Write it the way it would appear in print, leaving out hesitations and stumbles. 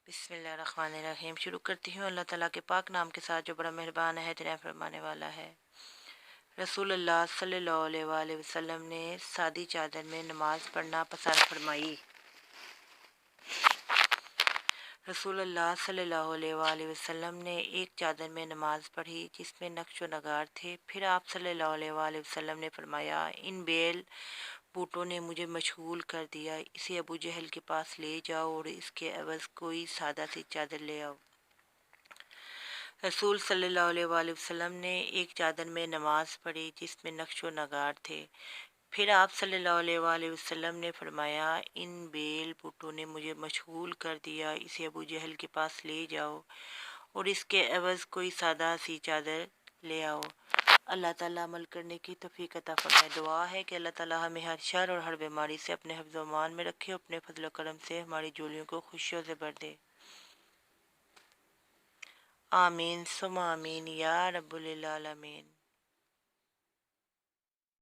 بسم اللہ الرحمن الرحیم۔ شروع کرتی ہوں اللہ تعالیٰ کے پاک نام کے ساتھ جو بڑا مہربان ہے، رحم فرمانے والا ہے۔ رسول اللہ صلی اللہ علیہ وآلہ وسلم نے سادی چادر میں نماز پڑھنا پسند فرمائی۔ رسول اللہ صلی اللہ علیہ وآلہ وسلم نے ایک چادر میں نماز پڑھی جس میں نقش و نگار تھے۔ پھر آپ صلی اللہ علیہ وآلہ وسلم نے فرمایا، ان بیل بوٹوں نے مجھے مشغول کر دیا، اسے ابو جہل کے پاس لے جاؤ اور اس کے عوض کوئی سادہ سی چادر لے آؤ۔ رسول صلی اللہ علیہ وآلہ وسلم نے ایک چادر میں نماز پڑھی جس میں نقش و نگار تھے۔ پھر آپ صلی اللہ علیہ وآلہ وسلم نے فرمایا، ان بیل بوٹوں نے مجھے مشغول کر دیا، اسے ابو جہل کے پاس لے جاؤ اور اس کے عوض کوئی سادہ سی چادر لے آؤ۔ اللہ تعالیٰ عمل کرنے کی توفیق عطا فرمائے۔ دعا ہے کہ اللہ تعالیٰ ہمیں ہر شر اور ہر بیماری سے اپنے حفظ و امان میں رکھے، اپنے فضل و کرم سے ہماری جولیوں کو خوشیوں سے بھر دے۔ آمین ثم آمین یا رب العالمین۔